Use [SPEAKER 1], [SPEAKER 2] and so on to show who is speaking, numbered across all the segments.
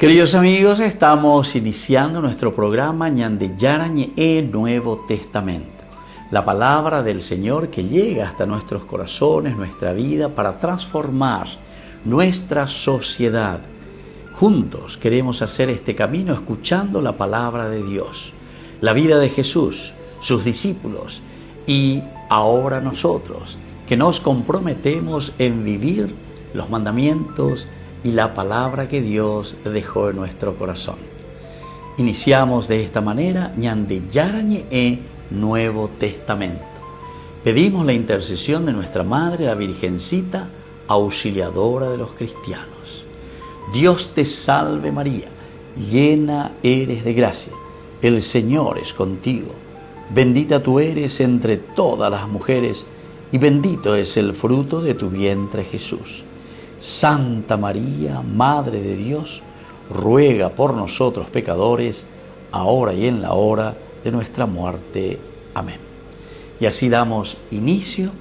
[SPEAKER 1] Queridos amigos, estamos iniciando nuestro programa Ñande Yarañe Nuevo Testamento. La palabra del Señor que llega hasta nuestros corazones, nuestra vida, para transformar nuestra sociedad. Juntos queremos hacer este camino escuchando la palabra de Dios, la vida de Jesús, sus discípulos y ahora nosotros, que nos comprometemos en vivir los mandamientos y la palabra que Dios dejó en nuestro corazón. Iniciamos de esta manera Ñande Yarañe Nuevo Testamento. Pedimos la intercesión de nuestra Madre, la Virgencita, auxiliadora de los cristianos. Dios te salve María, llena eres de gracia, el Señor es contigo. Bendita tú eres entre todas las mujeres y bendito es el fruto de tu vientre Jesús. Santa María, Madre de Dios, ruega por nosotros pecadores, ahora y en la hora de nuestra muerte. Amén. Y así damos inicio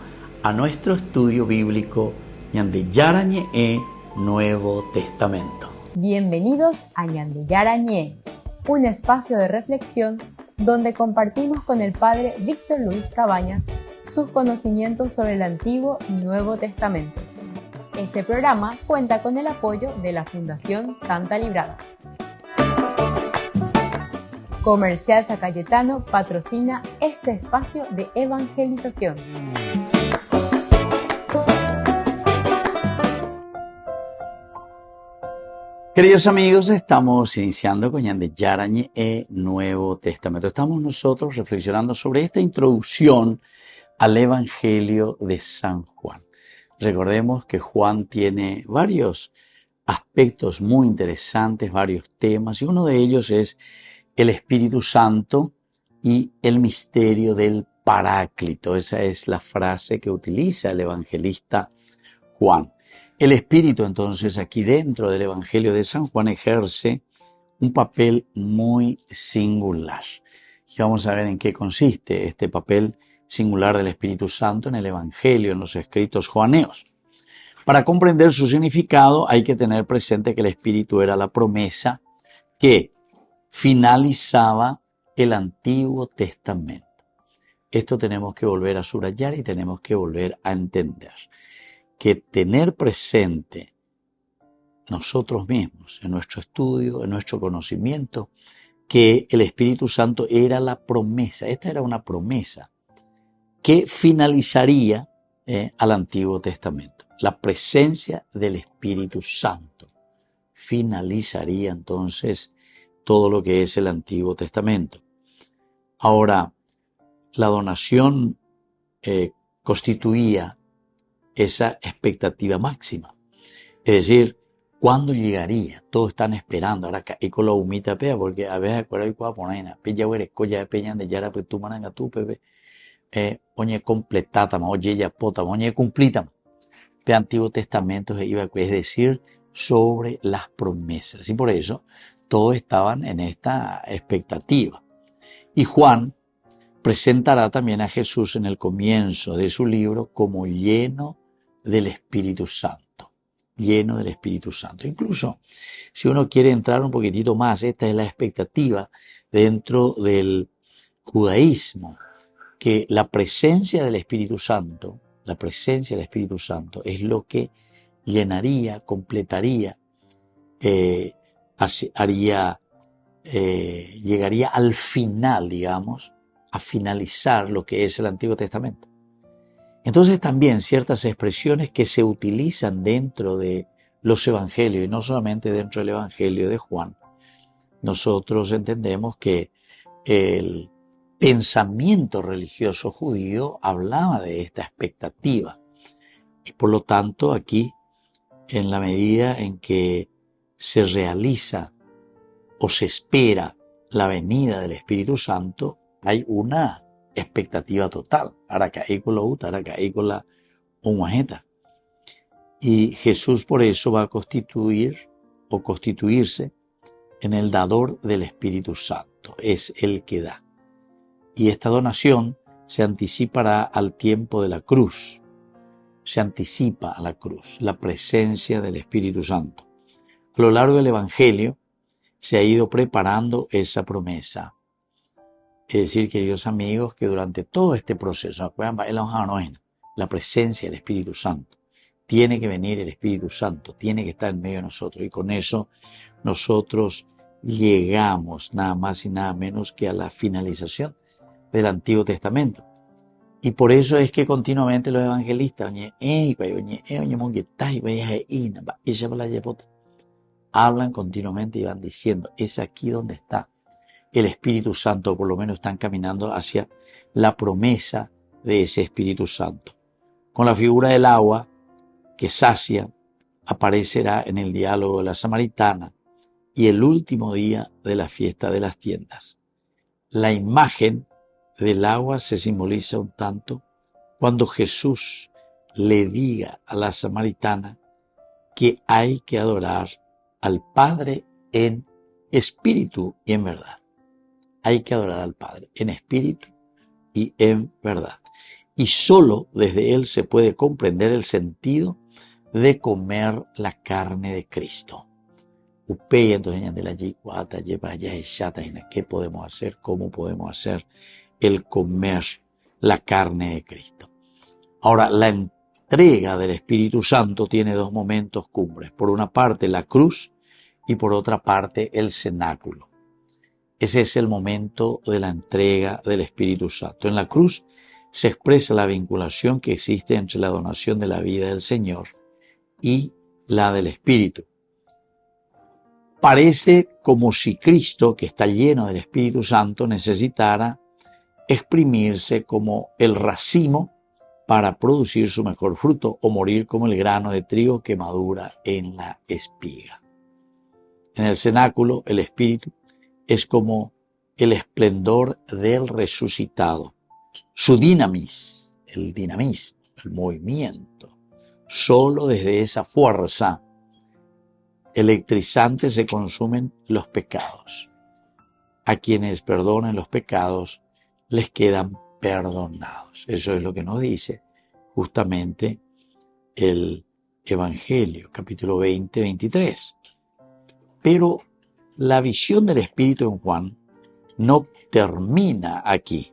[SPEAKER 1] a nuestro estudio bíblico Ñande Yarañe Nuevo Testamento.
[SPEAKER 2] Bienvenidos a Ñande Yarañe, un espacio de reflexión donde compartimos con el Padre Víctor Luis Cabañas sus conocimientos sobre el Antiguo y Nuevo Testamento. Este programa cuenta con el apoyo de la Fundación Santa Librada. Comercial San Cayetano patrocina este espacio de evangelización.
[SPEAKER 1] Queridos amigos, estamos iniciando con Ñande Yarañe Nuevo Testamento. Estamos nosotros reflexionando sobre esta introducción al Evangelio de San Juan. Recordemos que Juan tiene varios aspectos muy interesantes, varios temas, y uno de ellos es el Espíritu Santo y el misterio del Paráclito. Esa es la frase que utiliza el evangelista Juan. El Espíritu, entonces, aquí dentro del Evangelio de San Juan ejerce un papel muy singular. Y vamos a ver en qué consiste este papel singular del Espíritu Santo en el Evangelio, en los escritos joaneos. Para comprender su significado hay que tener presente que el Espíritu era la promesa que finalizaba el Antiguo Testamento. Esto tenemos que volver a subrayar y tenemos que volver a entender. Que tener presente nosotros mismos, en nuestro estudio, en nuestro conocimiento, que el Espíritu Santo era la promesa. Esta era una promesa que finalizaría al Antiguo Testamento. La presencia del Espíritu Santo finalizaría entonces todo lo que es el Antiguo Testamento. Ahora, la donación constituía esa expectativa máxima. Es decir, ¿cuándo llegaría? Todos están esperando. Ahora, y con la humita pea, porque a veces acuerdo y cuando ponen, pilla hueres, colla de peña de yara, pues tú mananga tú, pepe. Oñe completátama, oye ya potama, oñe cumplítama. El Antiguo Testamento es decir, sobre las promesas. Y por eso todos estaban en esta expectativa. Y Juan presentará también a Jesús en el comienzo de su libro como lleno del Espíritu Santo. Lleno del Espíritu Santo. Incluso, si uno quiere entrar un poquitito más, esta es la expectativa dentro del judaísmo, que la presencia del Espíritu Santo, es lo que llenaría, completaría, llegaría al final, digamos, a finalizar lo que es el Antiguo Testamento. Entonces también ciertas expresiones que se utilizan dentro de los evangelios, y no solamente dentro del Evangelio de Juan, nosotros entendemos que el pensamiento religioso judío hablaba de esta expectativa. Y por lo tanto aquí, en la medida en que se realiza o se espera la venida del Espíritu Santo, hay una expectativa total. Y Jesús por eso va a constituirse en el dador del Espíritu Santo. Es el que da. Y esta donación se anticipará al tiempo de la cruz. Se anticipa a la cruz, la presencia del Espíritu Santo. A lo largo del Evangelio se ha ido preparando esa promesa. Es decir, queridos amigos, que durante todo este proceso, la presencia del Espíritu Santo, tiene que venir el Espíritu Santo, tiene que estar en medio de nosotros, y con eso nosotros llegamos nada más y nada menos que a la finalización del Antiguo Testamento. Y por eso es que continuamente los evangelistas hablan continuamente y van diciendo, es aquí donde está el Espíritu Santo, por lo menos están caminando hacia la promesa de ese Espíritu Santo. Con la figura del agua que sacia, aparecerá en el diálogo de la samaritana y el último día de la fiesta de las tiendas. La imagen del agua se simboliza un tanto cuando Jesús le diga a la samaritana que hay que adorar al Padre en espíritu y en verdad. Hay que adorar al Padre en espíritu y en verdad. Y solo desde Él se puede comprender el sentido de comer la carne de Cristo. ¿Qué podemos hacer? ¿Cómo podemos hacer el comer la carne de Cristo? Ahora, la entrega del Espíritu Santo tiene dos momentos cumbres. Por una parte, la cruz y por otra parte, el cenáculo. Ese es el momento de la entrega del Espíritu Santo. En la cruz se expresa la vinculación que existe entre la donación de la vida del Señor y la del Espíritu. Parece como si Cristo, que está lleno del Espíritu Santo, necesitara exprimirse como el racimo para producir su mejor fruto, o morir como el grano de trigo que madura en la espiga. En el cenáculo, el Espíritu es como el esplendor del resucitado. Su dinamis, el movimiento, solo desde esa fuerza electrizante se consumen los pecados. A quienes perdonen los pecados les quedan perdonados. Eso es lo que nos dice justamente el Evangelio, capítulo 20, 23. Pero la visión del Espíritu en Juan no termina aquí.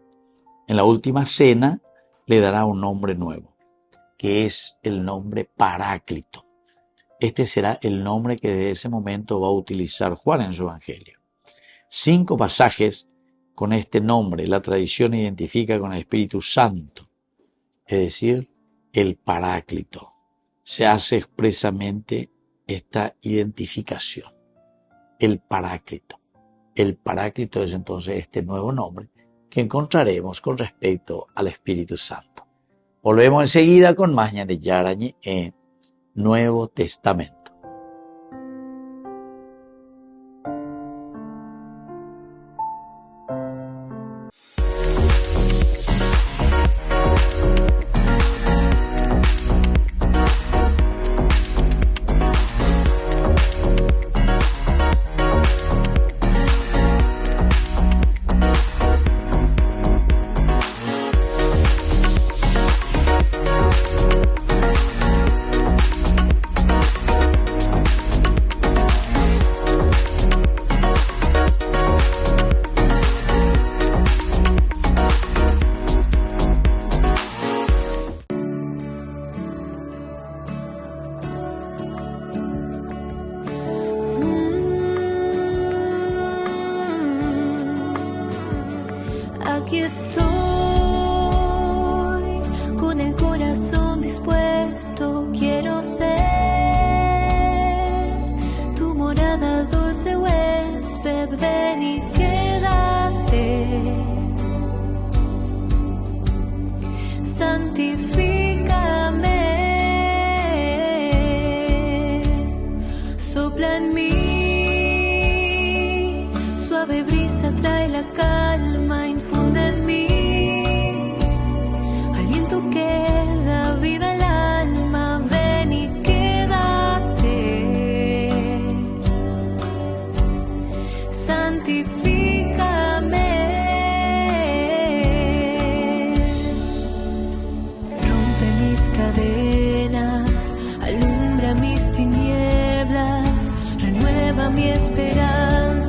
[SPEAKER 1] En la última cena le dará un nombre nuevo, que es el nombre Paráclito. Este será el nombre que desde ese momento va a utilizar Juan en su Evangelio. 5 pasajes con este nombre la tradición identifica con el Espíritu Santo, es decir, el Paráclito. Se hace expresamente esta identificación, el Paráclito. El Paráclito es entonces este nuevo nombre que encontraremos con respecto al Espíritu Santo. Volvemos enseguida con más de Yarañe en Nuevo Testamento.
[SPEAKER 3] Aquí estoy, con el corazón dispuesto, quiero ser tu morada, dulce huésped, ven y quédate. Santifícame, sopla en mí, suave brisa trae la calma, infunde en mí aliento que da vida al alma, ven y quédate. Santifícame, rompe mis cadenas, alumbra mis tinieblas, renueva mi esperanza.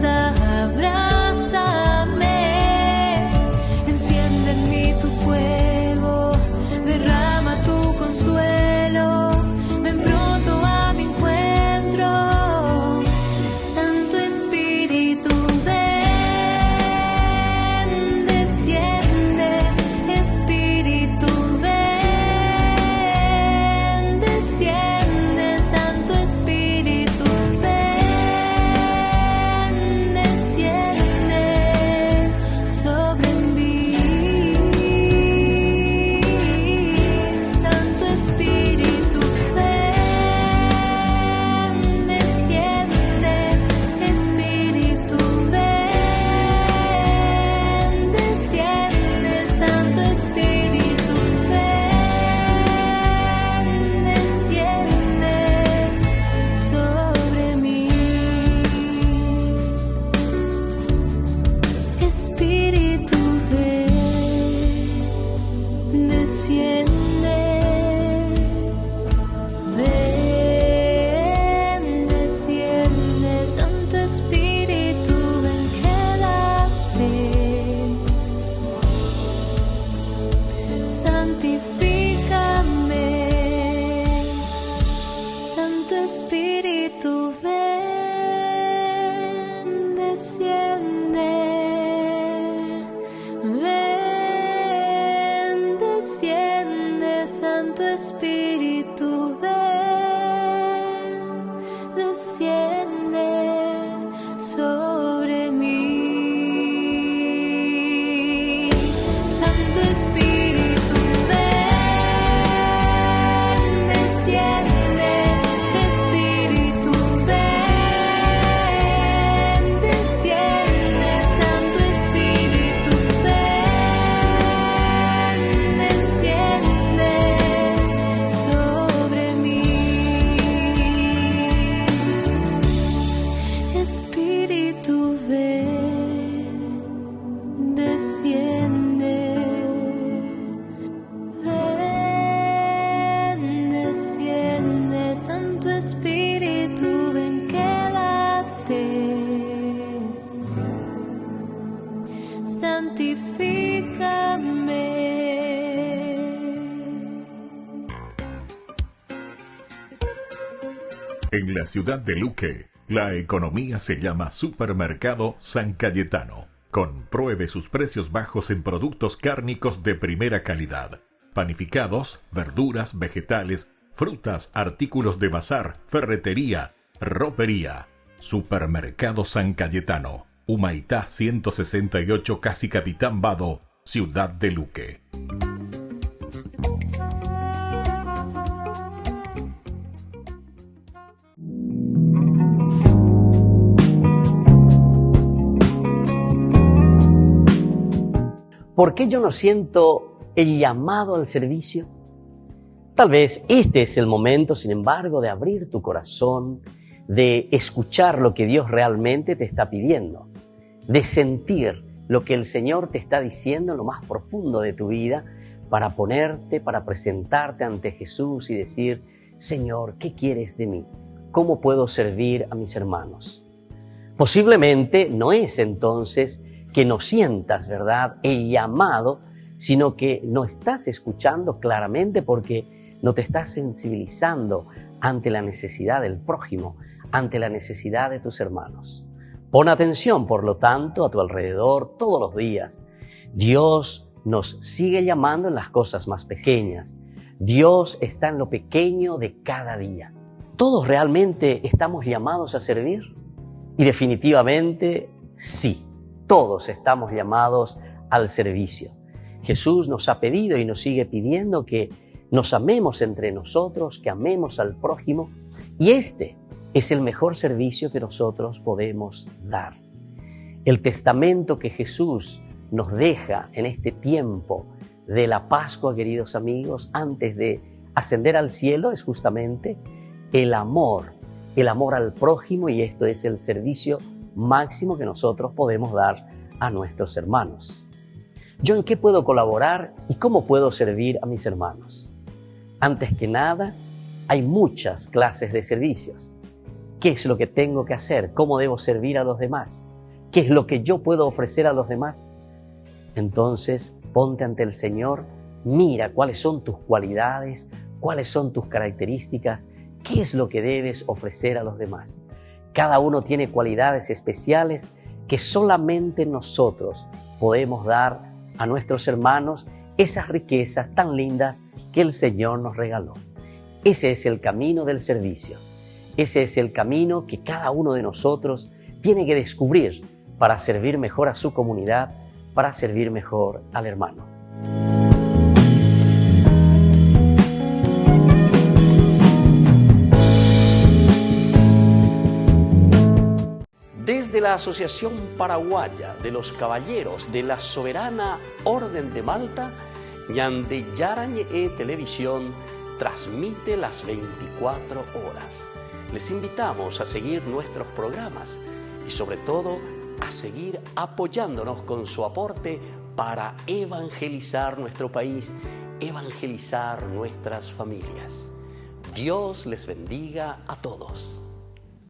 [SPEAKER 3] desciende, ven, desciende, Santo Espíritu, ven, desciende sobre mí. Santo Espíritu, ven, desciende, Espíritu, ven, desciende, Santo Espíritu, ven, desciende sobre mí. Espíritu, ven, desciende, ven, desciende, Santo Espíritu, ven, quédate, santifícame.
[SPEAKER 4] En la ciudad de Luque, la economía se llama Supermercado San Cayetano. Compruebe sus precios bajos en productos cárnicos de primera calidad. Panificados, verduras, vegetales, frutas, artículos de bazar, ferretería, ropería. Supermercado San Cayetano. Humaitá 168, Casi Capitán Vado, ciudad de Luque.
[SPEAKER 5] ¿Por qué yo no siento el llamado al servicio? Tal vez este es el momento, sin embargo, de abrir tu corazón, de escuchar lo que Dios realmente te está pidiendo, de sentir lo que el Señor te está diciendo en lo más profundo de tu vida, para ponerte, para presentarte ante Jesús y decir: Señor, ¿qué quieres de mí? ¿Cómo puedo servir a mis hermanos? Posiblemente no es entonces que no sientas, ¿verdad?, el llamado, sino que no estás escuchando claramente porque no te estás sensibilizando ante la necesidad del prójimo, ante la necesidad de tus hermanos. Pon atención, por lo tanto, a tu alrededor todos los días. Dios nos sigue llamando en las cosas más pequeñas. Dios está en lo pequeño de cada día. ¿Todos realmente estamos llamados a servir? Y definitivamente sí. Todos estamos llamados al servicio. Jesús nos ha pedido y nos sigue pidiendo que nos amemos entre nosotros, que amemos al prójimo, y este es el mejor servicio que nosotros podemos dar. El testamento que Jesús nos deja en este tiempo de la Pascua, queridos amigos, antes de ascender al cielo, es justamente el amor al prójimo, y esto es el servicio máximo que nosotros podemos dar a nuestros hermanos. ¿Yo en qué puedo colaborar y cómo puedo servir a mis hermanos? Antes que nada, hay muchas clases de servicios. ¿Qué es lo que tengo que hacer? ¿Cómo debo servir a los demás? ¿Qué es lo que yo puedo ofrecer a los demás? Entonces, ponte ante el Señor, mira cuáles son tus cualidades, cuáles son tus características, qué es lo que debes ofrecer a los demás. Cada uno tiene cualidades especiales que solamente nosotros podemos dar a nuestros hermanos, esas riquezas tan lindas que el Señor nos regaló. Ese es el camino del servicio. Ese es el camino que cada uno de nosotros tiene que descubrir para servir mejor a su comunidad, para servir mejor al hermano. Desde la Asociación Paraguaya de los Caballeros de la Soberana Orden de Malta, Ñande Yarañe Televisión transmite las 24 horas. Les invitamos a seguir nuestros programas y sobre todo a seguir apoyándonos con su aporte para evangelizar nuestro país, evangelizar nuestras familias. Dios les bendiga a todos.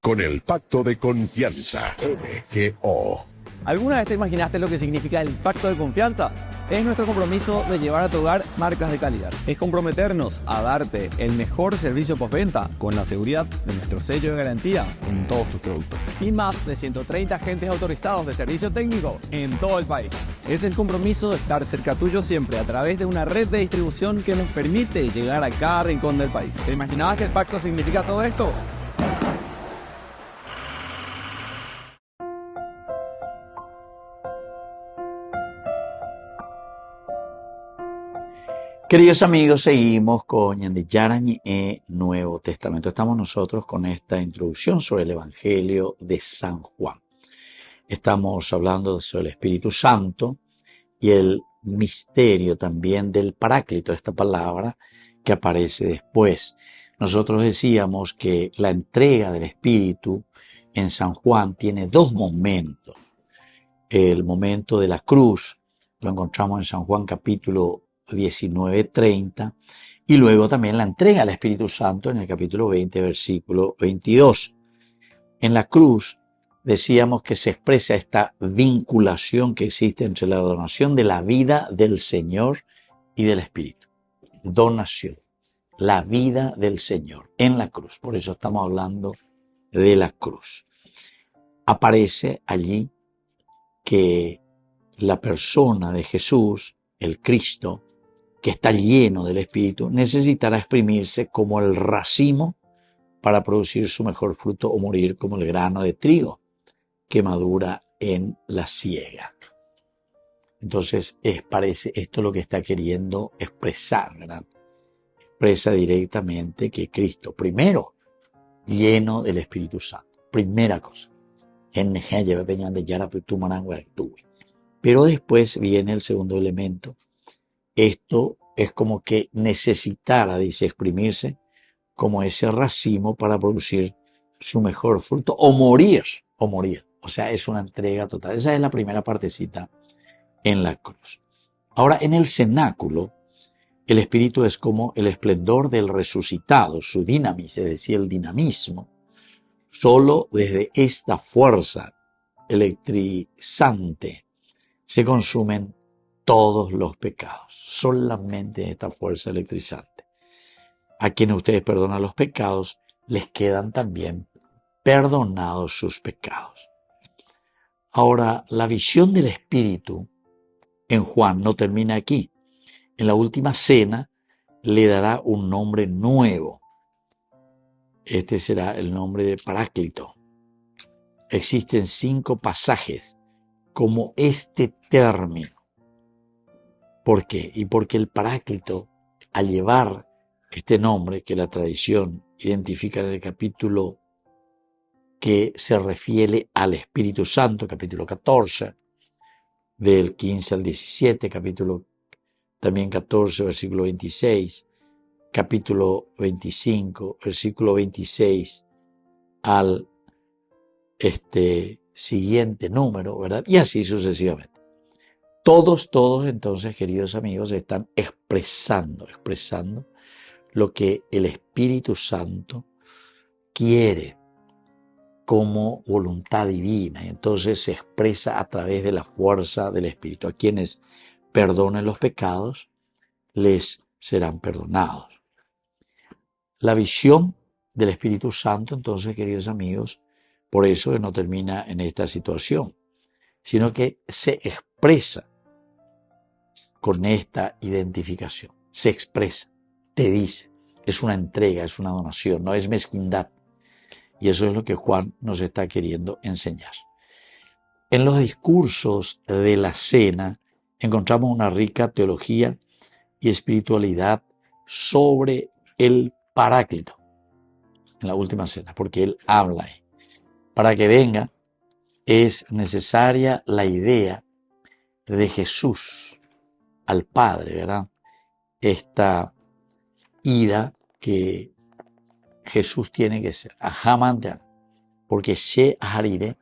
[SPEAKER 6] Con el Pacto de Confianza, MGO, ¿Alguna vez te imaginaste lo que significa el pacto de confianza? Es nuestro compromiso de llevar a tu hogar marcas de calidad. Es comprometernos a darte el mejor servicio postventa con la seguridad de nuestro sello de garantía en todos tus productos. Y más de 130 agentes autorizados de servicio técnico en todo el país. Es el compromiso de estar cerca tuyo siempre a través de una red de distribución que nos permite llegar a cada rincón del país. ¿Te imaginabas que el pacto significa todo esto?
[SPEAKER 1] Queridos amigos, seguimos con Ñande Yarañe Nuevo Testamento. Estamos nosotros con esta introducción sobre el Evangelio de San Juan. Estamos hablando sobre el Espíritu Santo y el misterio también del Paráclito, esta palabra que aparece después. Nosotros decíamos que la entrega del Espíritu en San Juan tiene dos momentos. El momento de la cruz lo encontramos en San Juan capítulo 19:30 y luego también la entrega al Espíritu Santo en el capítulo 20, versículo 22. En la cruz decíamos que se expresa esta vinculación que existe entre la donación de la vida del Señor y del Espíritu. Donación, la vida del Señor en la cruz. Por eso estamos hablando de la cruz. Aparece allí que la persona de Jesús, el Cristo, que está lleno del Espíritu, necesitará exprimirse como el racimo para producir su mejor fruto o morir como el grano de trigo que madura en la siega. Entonces, parece esto lo que está queriendo expresar, ¿verdad? Expresa directamente que Cristo, primero, lleno del Espíritu Santo. Primera cosa. Pero después viene el segundo elemento. Esto es como que necesitara, dice, exprimirse como ese racimo para producir su mejor fruto o morir. O sea, es una entrega total. Esa es la primera partecita en la cruz. Ahora, en el cenáculo, el Espíritu es como el esplendor del resucitado, su dinamis, es decir, el dinamismo. Solo desde esta fuerza electrizante se consumen todos los pecados, solamente esta fuerza electrizante. A quienes ustedes perdonan los pecados, les quedan también perdonados sus pecados. Ahora, la visión del Espíritu en Juan no termina aquí. En la última cena le dará un nombre nuevo. Este será el nombre de Paráclito. Existen 5 pasajes como este término. ¿Por qué? Y porque el Paráclito, al llevar este nombre que la tradición identifica en el capítulo que se refiere al Espíritu Santo, capítulo 14, del 15 al 17, capítulo también 14, versículo 26, capítulo 25, versículo 26 al siguiente número, ¿verdad? Y así sucesivamente. Todos entonces, queridos amigos, están expresando lo que el Espíritu Santo quiere como voluntad divina. Entonces se expresa a través de la fuerza del Espíritu. A quienes perdonen los pecados, les serán perdonados. La visión del Espíritu Santo, entonces, queridos amigos, por eso no termina en esta situación, sino que se expresa con esta identificación. Se expresa, te dice, es una entrega, es una donación, no es mezquindad. Y eso es lo que Juan nos está queriendo enseñar. En los discursos de la cena encontramos una rica teología y espiritualidad sobre el Paráclito en la última cena, porque él habla ahí. Para que venga es necesaria la idea de Jesús al Padre, ¿verdad? Esta ida que Jesús tiene que ser, ajamantean, porque se harire,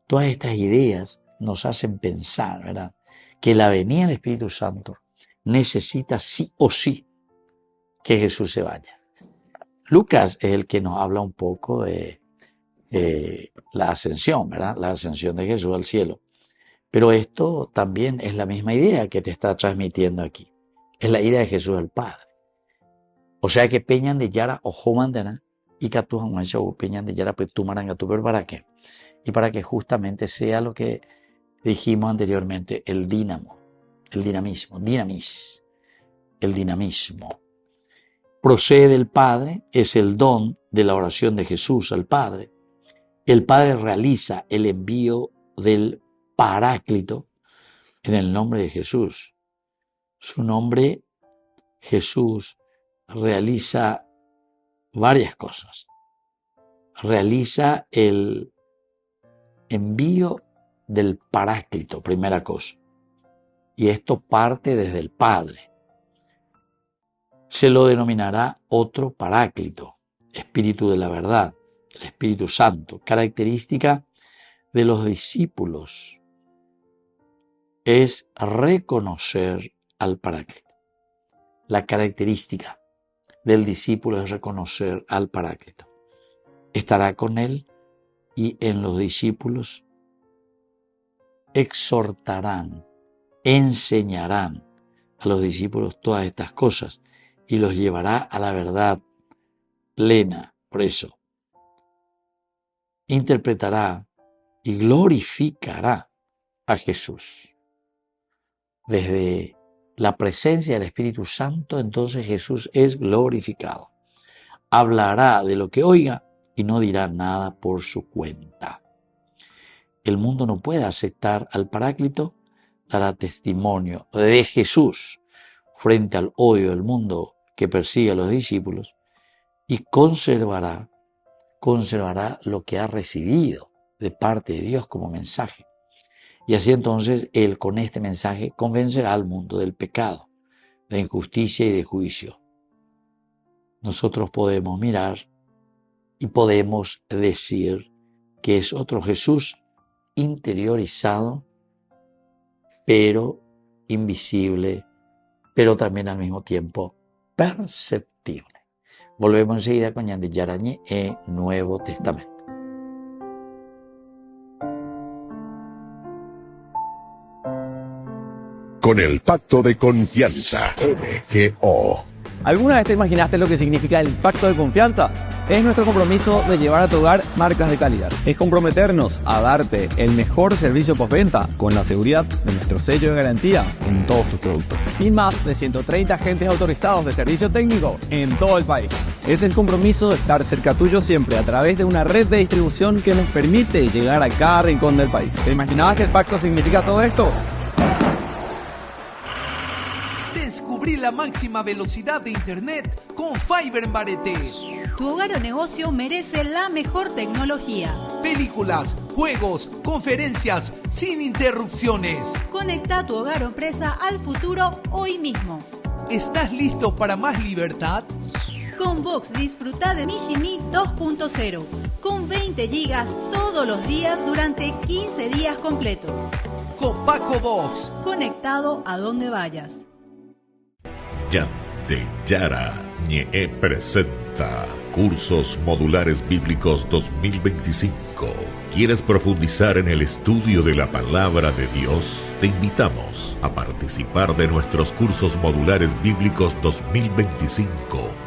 [SPEAKER 1] todas estas ideas nos hacen pensar, ¿verdad? Que la venida del Espíritu Santo necesita sí o sí que Jesús se vaya. Lucas es el que nos habla un poco de la ascensión, ¿verdad? La ascensión de Jesús al cielo. Pero esto también es la misma idea que te está transmitiendo aquí. Es la idea de Jesús el Padre. O sea que peñan de yara o jomandana y catujan guancho peñan de yara pues tumaran a tu ver para qué. Y para que justamente sea lo que dijimos anteriormente, el dinamismo. Procede del Padre, es el don de la oración de Jesús al Padre. El Padre realiza el envío del Paráclito en el nombre de Jesús. Su nombre, Jesús, realiza varias cosas. Realiza el envío del Paráclito, primera cosa. Y esto parte desde el Padre. Se lo denominará otro Paráclito, Espíritu de la verdad, el Espíritu Santo. Característica de los discípulos es reconocer al Paráclito. La característica del discípulo es reconocer al Paráclito. Estará con él y en los discípulos exhortarán, enseñarán a los discípulos todas estas cosas y los llevará a la verdad plena. Por eso, interpretará y glorificará a Jesús. Desde la presencia del Espíritu Santo, entonces Jesús es glorificado. Hablará de lo que oiga y no dirá nada por su cuenta. El mundo no puede aceptar al Paráclito, dará testimonio de Jesús frente al odio del mundo que persigue a los discípulos y conservará lo que ha recibido de parte de Dios como mensaje. Y así entonces Él con este mensaje convencerá al mundo del pecado, de injusticia y de juicio. Nosotros podemos mirar y podemos decir que es otro Jesús interiorizado, pero invisible, pero también al mismo tiempo perceptible. Volvemos enseguida con Ñande Yarañé en Nuevo Testamento.
[SPEAKER 7] Con el pacto de confianza, MGO.
[SPEAKER 6] ¿Alguna vez te imaginaste lo que significa el pacto de confianza? Es nuestro compromiso de llevar a tu hogar marcas de calidad. Es comprometernos a darte el mejor servicio postventa con la seguridad de nuestro sello de garantía en todos tus productos. Y más de 130 agentes autorizados de servicio técnico en todo el país. Es el compromiso de estar cerca tuyo siempre a través de una red de distribución que nos permite llegar a cada rincón del país. ¿Te imaginabas que el pacto significa todo esto?
[SPEAKER 8] Descubrí la máxima velocidad de internet con Fiber en Bareté.
[SPEAKER 3] Tu hogar o negocio merece la mejor tecnología.
[SPEAKER 8] Películas, juegos, conferencias, sin interrupciones.
[SPEAKER 3] Conecta tu hogar o empresa al futuro hoy mismo.
[SPEAKER 8] ¿Estás listo para más libertad?
[SPEAKER 3] Con Vox disfruta de Mishimi 2.0 con 20 gigas todos los días durante 15 días completos.
[SPEAKER 8] Con Paco Vox.
[SPEAKER 3] Conectado a donde vayas.
[SPEAKER 4] Ñande Yarañé presenta Cursos Modulares Bíblicos 2025. ¿Quieres profundizar en el estudio de la Palabra de Dios? Te invitamos a participar de nuestros Cursos Modulares Bíblicos 2025.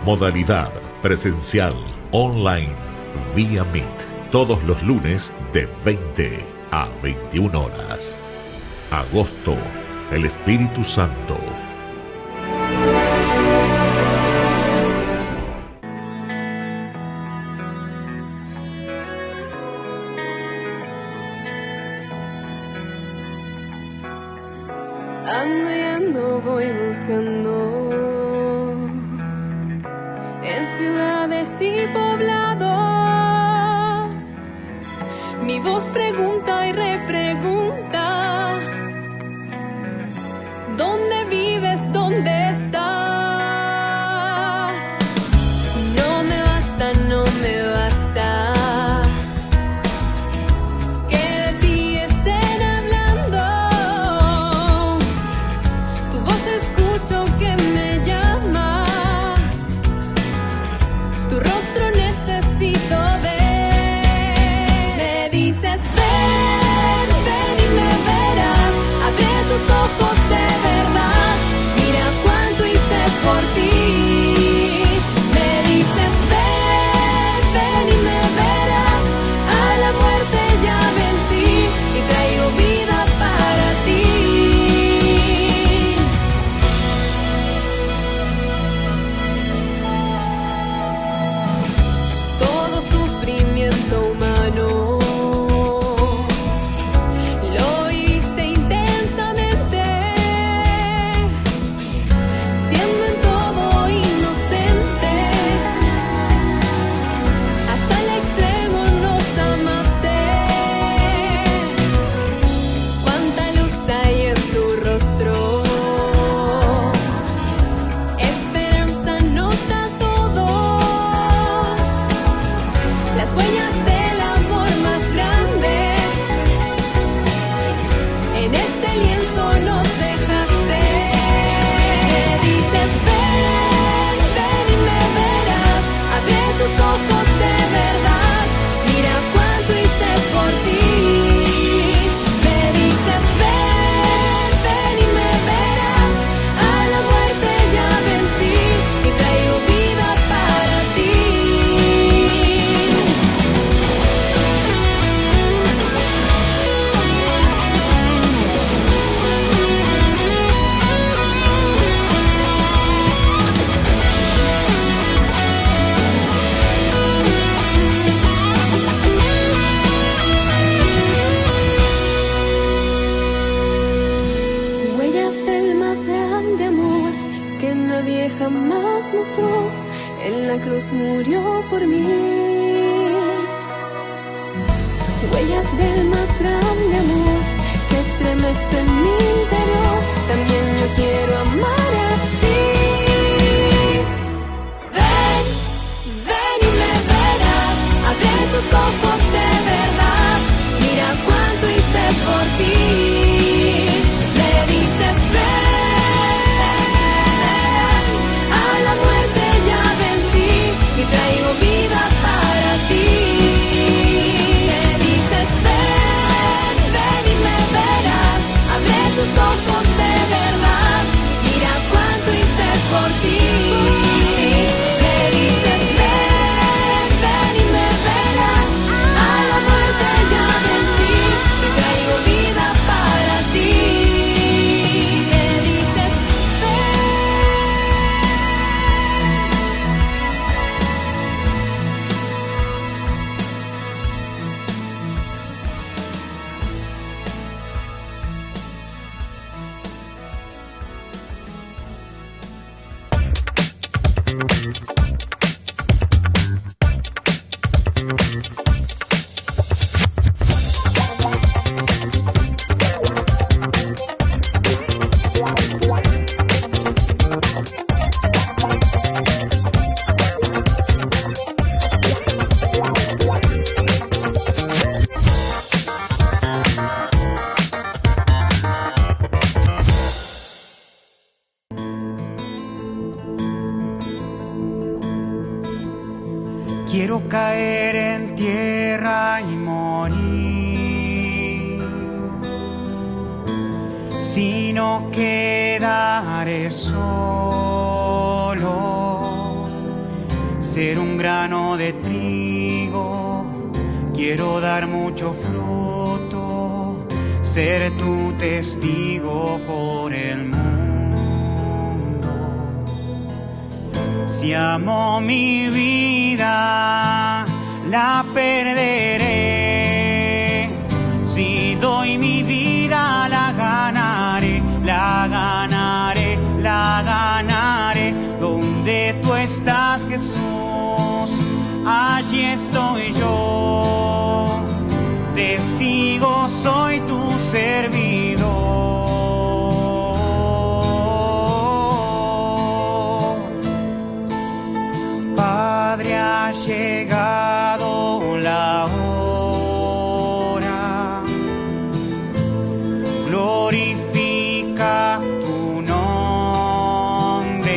[SPEAKER 4] Modalidad presencial, online, vía Meet. Todos los lunes de 20 a 21 horas. Agosto, el Espíritu Santo.
[SPEAKER 9] Ando y ando, voy buscando en ciudades y poblados. Mi voz pregunta y repregunta: ¿dónde vives? ¿Dónde estás? No me basta, no me basta que de ti estén hablando. Tu voz escucho que me llama, tu rostro necesito ver. Me dices ven. el más grande amor que estremece en mi interior. También yo quiero amar así. Ven, ven y me verás. Abre tus ojos de verdad. Mira cuánto hice por ti. Me dices ven, a la muerte ya vencí y traigo vida para ti. Me dices ven, ven y me verás. Abre tus ojos de verdad. Mira cuánto hice por ti. Me dices ven, ven y me verás. A la muerte ya vencí y traigo vida para ti. Me dices
[SPEAKER 10] Quiero caer en tierra y morir, si no quedaré solo, ser un grano de trigo. Quiero dar mucho fruto, ser tu testigo por el mundo. Si amo mi vida, la perderé. Si doy mi vida, la ganaré, la ganaré, la ganaré. Donde tú estás, Jesús, allí estoy yo. Te sigo, soy tu servidor. Padre, ha llegado la hora, glorifica tu nombre.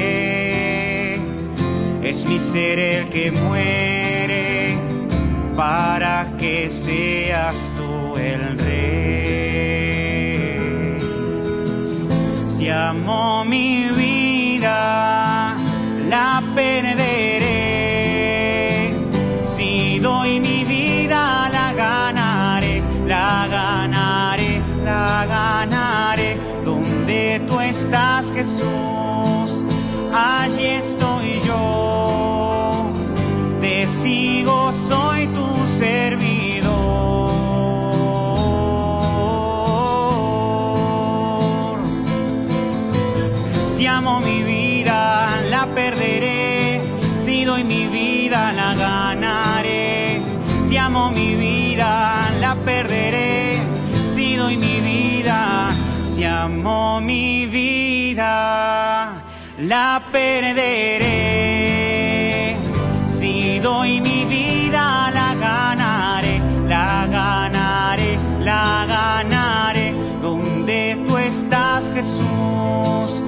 [SPEAKER 10] Es mi ser el que muere para que seas tú el rey. Si amo mi vida, la perderé. Si doy mi vida, la ganaré, la ganaré, la ganaré. Donde tú estás, Jesús, allí estoy yo. Te sigo, soy tu servidor. Si amo mi vida, la perderé. Si doy mi vida, la ganaré. Si amo mi vida, la perderé. Si doy mi vida, si amo mi vida, la perderé. Si doy mi vida, la ganaré, la ganaré, la ganaré. Donde tú estás, Jesús,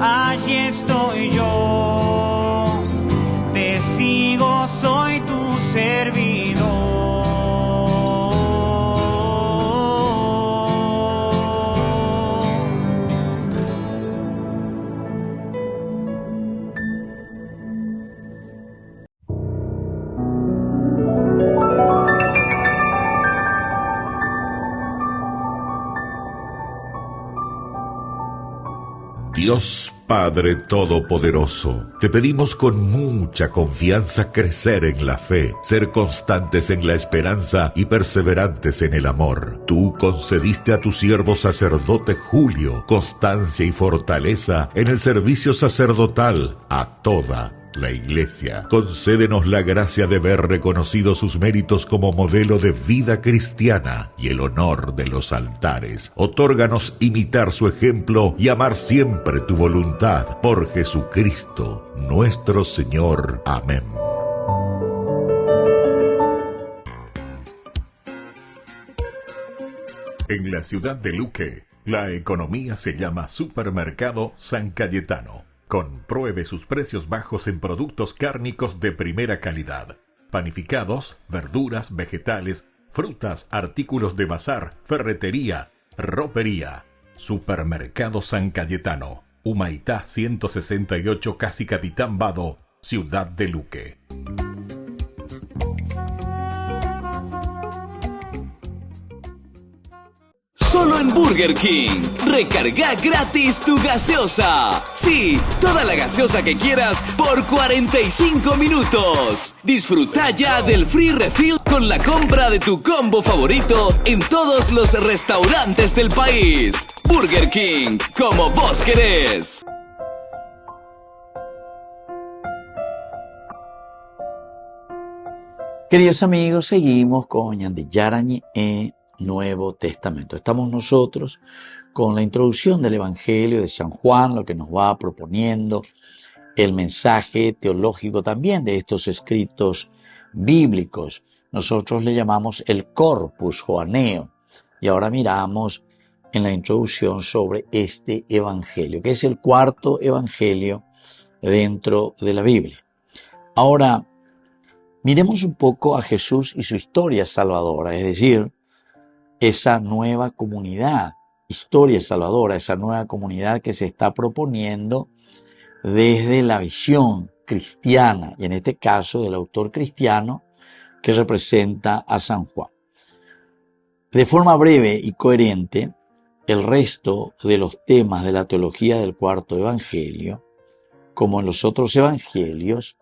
[SPEAKER 10] allí estoy yo. Te sigo, soy tu servidor.
[SPEAKER 4] Dios Padre Todopoderoso, te pedimos con mucha confianza crecer en la fe, ser constantes en la esperanza y perseverantes en el amor. Tú concediste a tu siervo sacerdote Julio constancia y fortaleza en el servicio sacerdotal a toda la Iglesia. Concédenos la gracia de ver reconocidos sus méritos como modelo de vida cristiana y el honor de los altares. Otórganos imitar su ejemplo y amar siempre tu voluntad. Por Jesucristo, nuestro Señor. Amén. En la ciudad de Luque, la economía se llama Supermercado San Cayetano. Compruebe sus precios bajos en productos cárnicos de primera calidad. Panificados, verduras, vegetales, frutas, artículos de bazar, ferretería, ropería. Supermercado San Cayetano. Humaitá 168, casi Capitán Vado, ciudad de Luque.
[SPEAKER 11] Solo en Burger King. Recarga gratis tu gaseosa. Sí, toda la gaseosa que quieras por 45 minutos. Disfruta ya del free refill con la compra de tu combo favorito en todos los restaurantes del país. Burger King, como vos querés.
[SPEAKER 1] Queridos amigos, seguimos con Ñande Yarañe Nuevo Testamento. Estamos nosotros con la introducción del Evangelio de San Juan, lo que nos va proponiendo el mensaje teológico también de estos escritos bíblicos. Nosotros le llamamos el corpus joaneo. Y ahora miramos en la introducción sobre este Evangelio, que es el cuarto Evangelio dentro de la Biblia. Ahora, miremos un poco a Jesús y su historia salvadora, es decir, esa nueva comunidad, historia salvadora, esa nueva comunidad que se está proponiendo desde la visión cristiana, y en este caso del autor cristiano que representa a San Juan. De forma breve y coherente, el resto de los temas de la teología del cuarto evangelio, como en los otros evangelios,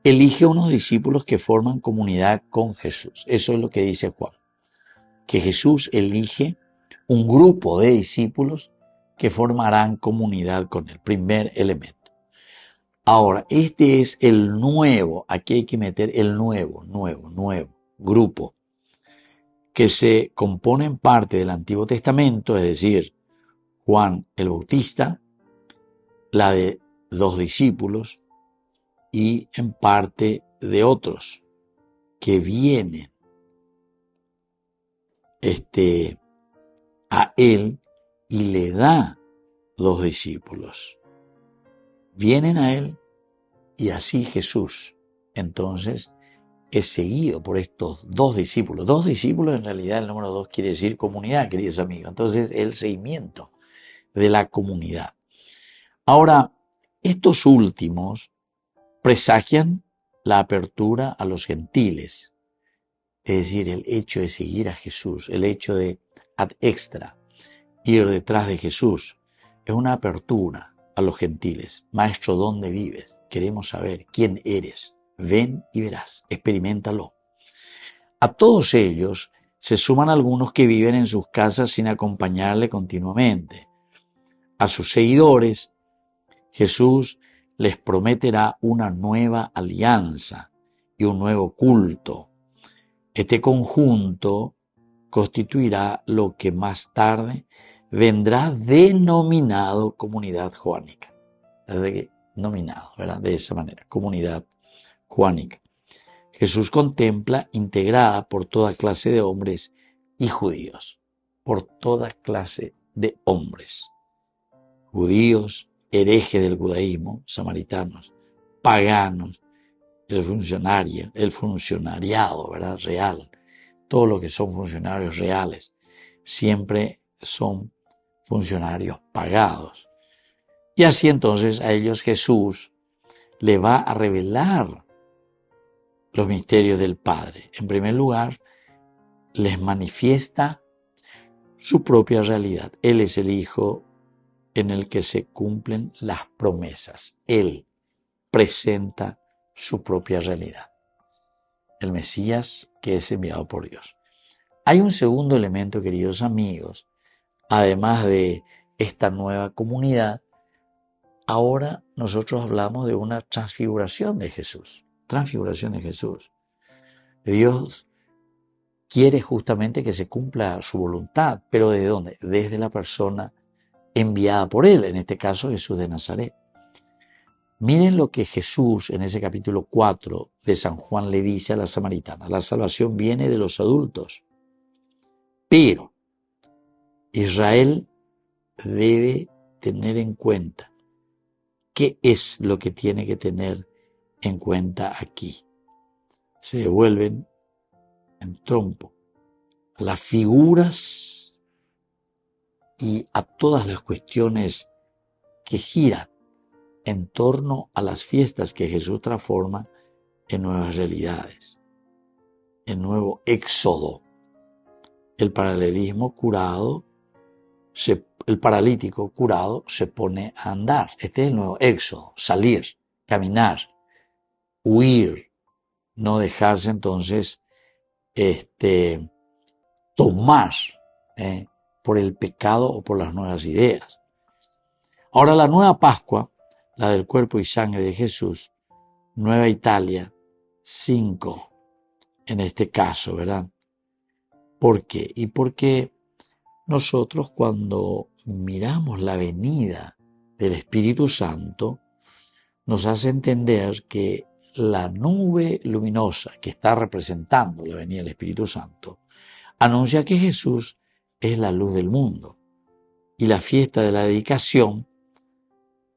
[SPEAKER 1] elige unos discípulos que forman comunidad con Jesús. Eso es lo que dice Juan, que Jesús elige un grupo de discípulos que formarán comunidad con él. Primer elemento. Ahora, este es el nuevo, aquí hay que meter el nuevo grupo, que se compone en parte del Antiguo Testamento, es decir, Juan el Bautista, la de 2 discípulos y en parte de otros que vienen a él y le da 2 discípulos. Vienen a él y así Jesús entonces es seguido por estos 2 discípulos. 2 discípulos, en realidad el número 2 quiere decir comunidad, queridos amigos. Entonces el seguimiento de la comunidad. Ahora, estos últimos presagian la apertura a los gentiles. Es decir, el hecho de seguir a Jesús, el hecho de ad extra, ir detrás de Jesús, es una apertura a los gentiles. Maestro, ¿dónde vives? Queremos saber quién eres. Ven y verás, experiméntalo. A todos ellos se suman algunos que viven en sus casas sin acompañarle continuamente. A sus seguidores, Jesús les prometerá una nueva alianza y un nuevo culto. Este conjunto constituirá lo que más tarde vendrá denominado comunidad joánica. Denominado, ¿verdad? De esa manera, comunidad joánica. Jesús contempla integrada por toda clase de hombres y judíos. Por toda clase de hombres. Judíos, herejes del judaísmo, samaritanos, paganos, el funcionariado, ¿verdad? Real. Todo lo que son funcionarios reales siempre son funcionarios pagados. Y así entonces a ellos Jesús le va a revelar los misterios del Padre. En primer lugar, les manifiesta su propia realidad. Él es el Hijo en el que se cumplen las promesas. Él presenta su propia realidad. El Mesías que es enviado por Dios. Hay un segundo elemento, queridos amigos, además de esta nueva comunidad, ahora nosotros hablamos de una transfiguración de Jesús. Transfiguración de Jesús. Dios quiere justamente que se cumpla su voluntad, pero ¿de dónde? Desde la persona enviada por Él, en este caso Jesús de Nazaret. Miren lo que Jesús en ese capítulo 4 de San Juan le dice a la samaritana. La salvación viene de los adultos, pero Israel debe tener en cuenta qué es lo que tiene que tener en cuenta aquí. Se devuelven en trompo a las figuras y a todas las cuestiones que giran en torno a las fiestas que Jesús transforma en nuevas realidades, en nuevo éxodo. El paralelismo curado, el paralítico curado se pone a andar. Este es el nuevo éxodo, salir, caminar, huir, no dejarse entonces tomar por el pecado o por las nuevas ideas. Ahora la nueva Pascua, la del cuerpo y sangre de Jesús, Nueva Italia 5, en este caso, ¿verdad? ¿Por qué? Y porque nosotros cuando miramos la venida del Espíritu Santo, nos hace entender que la nube luminosa que está representando la venida del Espíritu Santo, anuncia que Jesús es la luz del mundo. Y la fiesta de la dedicación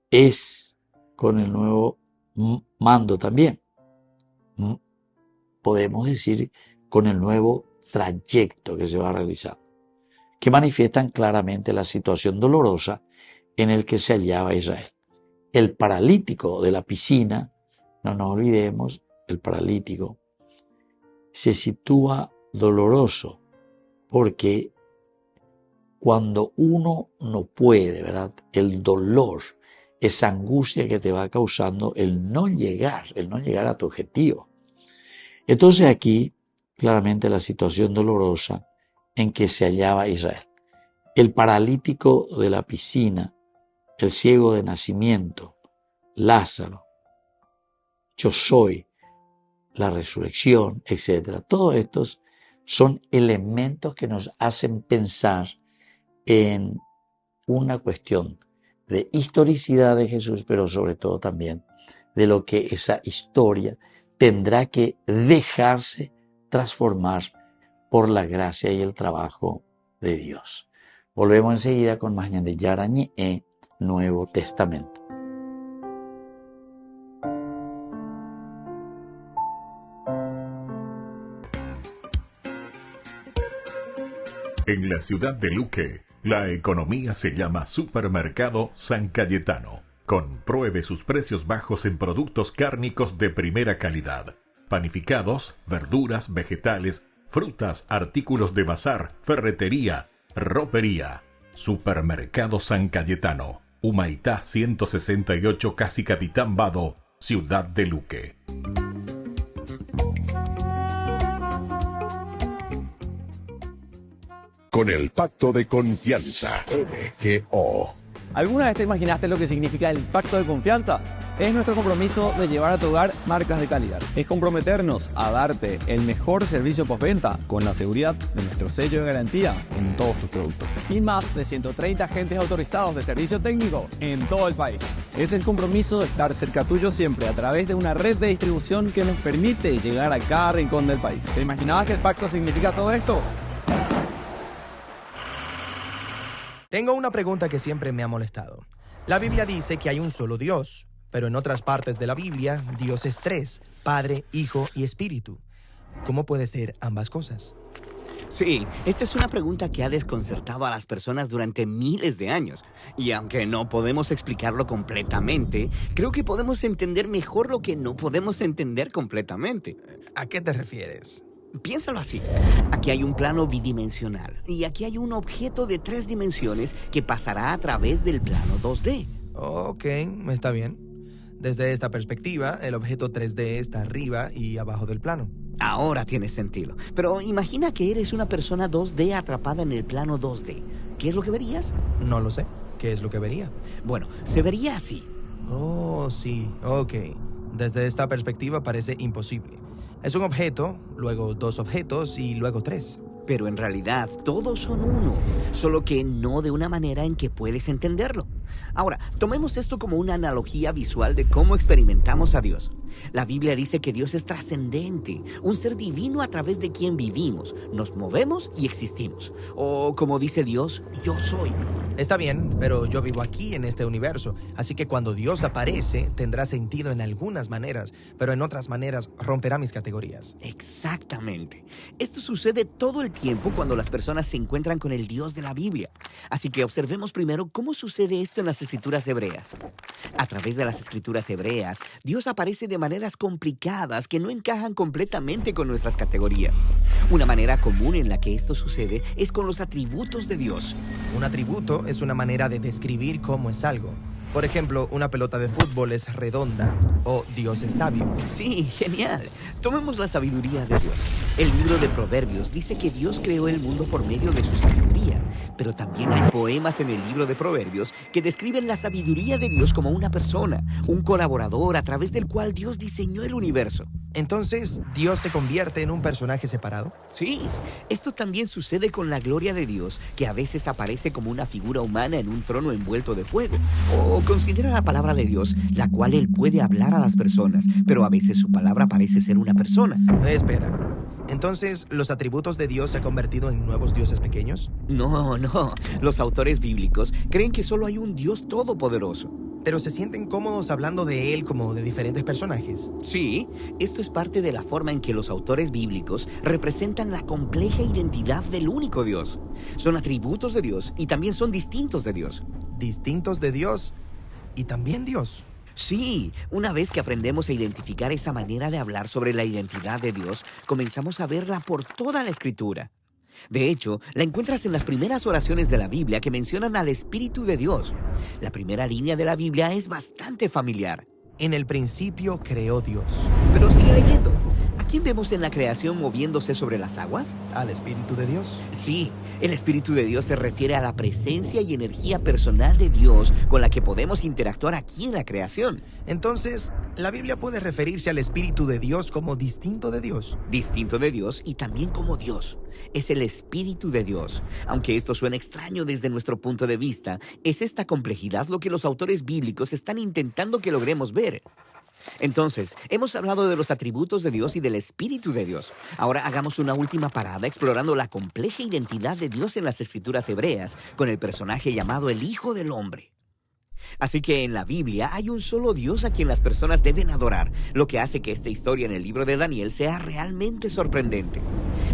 [SPEAKER 1] es con el nuevo mando también. Podemos decir con el nuevo trayecto que se va a realizar, que manifiestan claramente la situación dolorosa en el que se hallaba Israel. El paralítico de la piscina, no nos olvidemos, el paralítico se sitúa doloroso porque cuando uno no puede, ¿verdad? El dolor, esa angustia que te va causando el no llegar a tu objetivo. Entonces aquí, claramente la situación dolorosa en que se hallaba Israel. El paralítico de la piscina, el ciego de nacimiento, Lázaro, yo soy, la resurrección, etc. Todos estos son elementos que nos hacen pensar en una cuestión de historicidad de Jesús, pero sobre todo también de lo que esa historia tendrá que dejarse transformar por la gracia y el trabajo de Dios. Volvemos enseguida con más de Yarañé, Nuevo Testamento.
[SPEAKER 4] En la ciudad de Luque, la economía se llama Supermercado San Cayetano. Compruebe sus precios bajos en productos cárnicos de primera calidad. Panificados, verduras, vegetales, frutas, artículos de bazar, ferretería, ropería. Supermercado San Cayetano. Humaitá 168, Casi Capitán Vado, ciudad de Luque.
[SPEAKER 7] Con el pacto de confianza. MGO.
[SPEAKER 6] ¿Alguna vez te imaginaste lo que significa el pacto de confianza? Es nuestro compromiso de llevar a tu hogar marcas de calidad. Es comprometernos a darte el mejor servicio postventa con la seguridad de nuestro sello de garantía en todos tus productos. Y más de 130 agentes autorizados de servicio técnico en todo el país. Es el compromiso de estar cerca tuyo siempre a través de una red de distribución que nos permite llegar a cada rincón del país. ¿Te imaginabas que el pacto significa todo esto?
[SPEAKER 12] Tengo una pregunta que siempre me ha molestado. La Biblia dice que hay un solo Dios, pero en otras partes de la Biblia, Dios es tres: Padre, Hijo y Espíritu. ¿Cómo puede ser ambas cosas?
[SPEAKER 13] Sí, esta es una pregunta que ha desconcertado a las personas durante miles de años. Y aunque no podemos explicarlo completamente, creo que podemos entender mejor lo que no podemos entender completamente.
[SPEAKER 12] ¿A qué te refieres?
[SPEAKER 13] Piénsalo así. Aquí hay un plano bidimensional y aquí hay un objeto de 3 dimensiones que pasará a través del plano 2D.
[SPEAKER 12] Ok, está bien. Desde esta perspectiva, el objeto 3D está arriba y abajo del plano.
[SPEAKER 13] Ahora tiene sentido. Pero imagina que eres una persona 2D atrapada en el plano 2D. ¿Qué es lo que verías?
[SPEAKER 12] No lo sé. ¿Qué es lo que vería?
[SPEAKER 13] Bueno, se vería así.
[SPEAKER 12] Oh, sí, ok. Desde esta perspectiva parece imposible. Es un objeto, luego dos objetos y luego tres.
[SPEAKER 13] Pero en realidad todos son uno, solo que no de una manera en que puedes entenderlo. Ahora, tomemos esto como una analogía visual de cómo experimentamos a Dios. La Biblia dice que Dios es trascendente, un ser divino a través de quien vivimos, nos movemos y existimos. O como dice Dios, yo soy.
[SPEAKER 12] Está bien, pero yo vivo aquí en este universo, así que cuando Dios aparece tendrá sentido en algunas maneras, pero en otras maneras romperá mis categorías.
[SPEAKER 13] Exactamente. Esto sucede todo el tiempo cuando las personas se encuentran con el Dios de la Biblia. Así que observemos primero cómo sucede esto en las Escrituras hebreas. A través de las Escrituras hebreas, Dios aparece de maneras complicadas que no encajan completamente con nuestras categorías. Una manera común en la que esto sucede es con los atributos de Dios.
[SPEAKER 12] Un atributo es una manera de describir cómo es algo. Por ejemplo, una pelota de fútbol es redonda o Dios es sabio.
[SPEAKER 13] Sí, genial. Tomemos la sabiduría de Dios. El libro de Proverbios dice que Dios creó el mundo por medio de su sabiduría, pero también hay poemas en el libro de Proverbios que describen la sabiduría de Dios como una persona, un colaborador a través del cual Dios diseñó el universo.
[SPEAKER 12] Entonces, ¿Dios se convierte en un personaje separado?
[SPEAKER 13] Sí, esto también sucede con la gloria de Dios, que a veces aparece como una figura humana en un trono envuelto de fuego. O considera la palabra de Dios, la cual Él puede hablar a las personas, pero a veces su palabra parece ser una persona.
[SPEAKER 12] Espera. Entonces, ¿los atributos de Dios se han convertido en nuevos dioses pequeños?
[SPEAKER 13] No. Los autores bíblicos creen que solo hay un Dios todopoderoso.
[SPEAKER 12] ¿Pero se sienten cómodos hablando de Él como de diferentes personajes?
[SPEAKER 13] Sí, esto es parte de la forma en que los autores bíblicos representan la compleja identidad del único Dios. Son atributos de Dios y también son distintos de Dios.
[SPEAKER 12] ¿Distintos de Dios y también Dios?
[SPEAKER 13] Sí, una vez que aprendemos a identificar esa manera de hablar sobre la identidad de Dios, comenzamos a verla por toda la Escritura. De hecho, la encuentras en las primeras oraciones de la Biblia que mencionan al Espíritu de Dios. La primera línea de la Biblia es bastante familiar.
[SPEAKER 12] En el principio creó Dios.
[SPEAKER 13] Pero sigue leyendo. ¿A quién vemos en la creación moviéndose sobre las aguas?
[SPEAKER 12] ¿Al Espíritu de Dios?
[SPEAKER 13] Sí, el Espíritu de Dios se refiere a la presencia y energía personal de Dios con la que podemos interactuar aquí en la creación.
[SPEAKER 12] Entonces, ¿la Biblia puede referirse al Espíritu de Dios como distinto de Dios?
[SPEAKER 13] Distinto de Dios y también como Dios. Es el Espíritu de Dios. Aunque esto suena extraño desde nuestro punto de vista, es esta complejidad lo que los autores bíblicos están intentando que logremos ver. Entonces, hemos hablado de los atributos de Dios y del Espíritu de Dios. Ahora hagamos una última parada explorando la compleja identidad de Dios en las Escrituras hebreas con el personaje llamado el Hijo del Hombre. Así que en la Biblia hay un solo Dios a quien las personas deben adorar, lo que hace que esta historia en el libro de Daniel sea realmente sorprendente.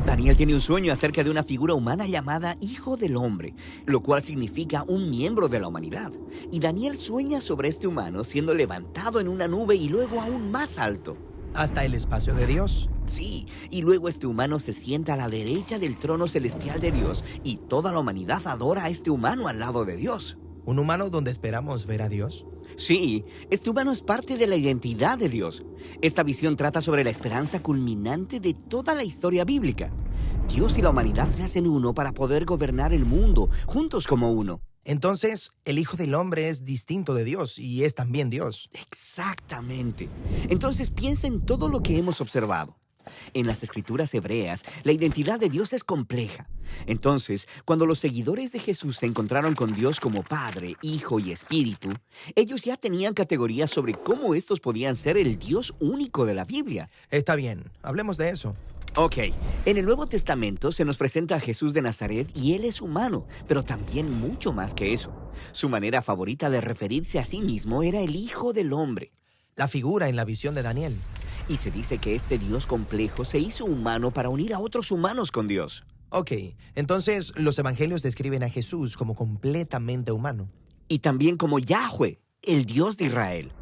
[SPEAKER 13] Daniel tiene un sueño acerca de una figura humana llamada Hijo del Hombre, lo cual significa un miembro de la humanidad. Y Daniel sueña sobre este humano siendo levantado en una nube y luego aún más alto.
[SPEAKER 12] ¿Hasta el espacio de Dios?
[SPEAKER 13] Sí, y luego este humano se sienta a la derecha del trono celestial de Dios y toda la humanidad adora a este humano al lado de Dios.
[SPEAKER 12] ¿Un humano donde esperamos ver a Dios?
[SPEAKER 13] Sí, este humano es parte de la identidad de Dios. Esta visión trata sobre la esperanza culminante de toda la historia bíblica. Dios y la humanidad se hacen uno para poder gobernar el mundo, juntos como uno.
[SPEAKER 12] Entonces, el Hijo del Hombre es distinto de Dios y es también Dios.
[SPEAKER 13] Exactamente. Entonces piensa en todo lo que hemos observado. En las Escrituras hebreas, la identidad de Dios es compleja. Entonces, cuando los seguidores de Jesús se encontraron con Dios como Padre, Hijo y Espíritu, ellos ya tenían categorías sobre cómo estos podían ser el Dios único de la Biblia.
[SPEAKER 12] Está bien, hablemos de eso.
[SPEAKER 13] Ok, en el Nuevo Testamento se nos presenta a Jesús de Nazaret y Él es humano, pero también mucho más que eso. Su manera favorita de referirse a sí mismo era el Hijo del Hombre.
[SPEAKER 12] La figura en la visión de Daniel.
[SPEAKER 13] Y se dice que este Dios complejo se hizo humano para unir a otros humanos con Dios.
[SPEAKER 12] Ok, entonces los evangelios describen a Jesús como completamente humano.
[SPEAKER 13] Y también como Yahweh, el Dios de Israel.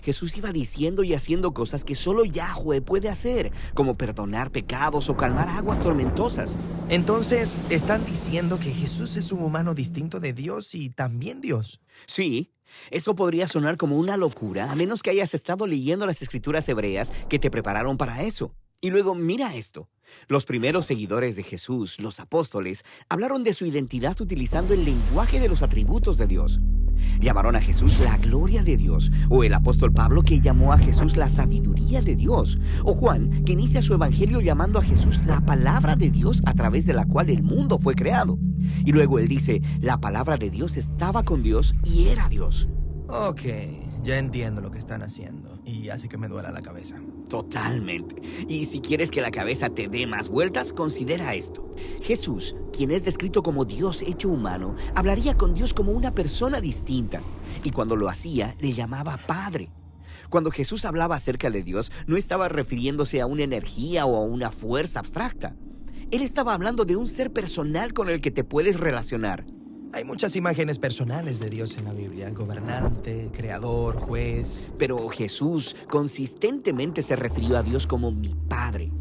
[SPEAKER 13] Jesús iba diciendo y haciendo cosas que solo Yahweh puede hacer, como perdonar pecados o calmar aguas tormentosas.
[SPEAKER 12] Entonces, ¿están diciendo que Jesús es un humano distinto de Dios y también Dios?
[SPEAKER 13] Sí. Eso podría sonar como una locura, a menos que hayas estado leyendo las Escrituras hebreas que te prepararon para eso. Y luego, mira esto. Los primeros seguidores de Jesús, los apóstoles, hablaron de su identidad utilizando el lenguaje de los atributos de Dios. Llamaron a Jesús la gloria de Dios, o el apóstol Pablo que llamó a Jesús la sabiduría de Dios, o Juan que inicia su evangelio llamando a Jesús la palabra de Dios a través de la cual el mundo fue creado. Y luego él dice, la palabra de Dios estaba con Dios y era Dios.
[SPEAKER 12] Ok, ya entiendo lo que están haciendo y hace que me duela la cabeza.
[SPEAKER 13] Totalmente. Y si quieres que la cabeza te dé más vueltas, considera esto. Jesús, quien es descrito como Dios hecho humano, hablaría con Dios como una persona distinta. Y cuando lo hacía, le llamaba Padre. Cuando Jesús hablaba acerca de Dios, no estaba refiriéndose a una energía o a una fuerza abstracta. Él estaba hablando de un ser personal con el que te puedes relacionar.
[SPEAKER 12] Hay muchas imágenes personales de Dios en la Biblia, gobernante, creador, juez.
[SPEAKER 13] Pero Jesús consistentemente se refirió a Dios como mi Padre.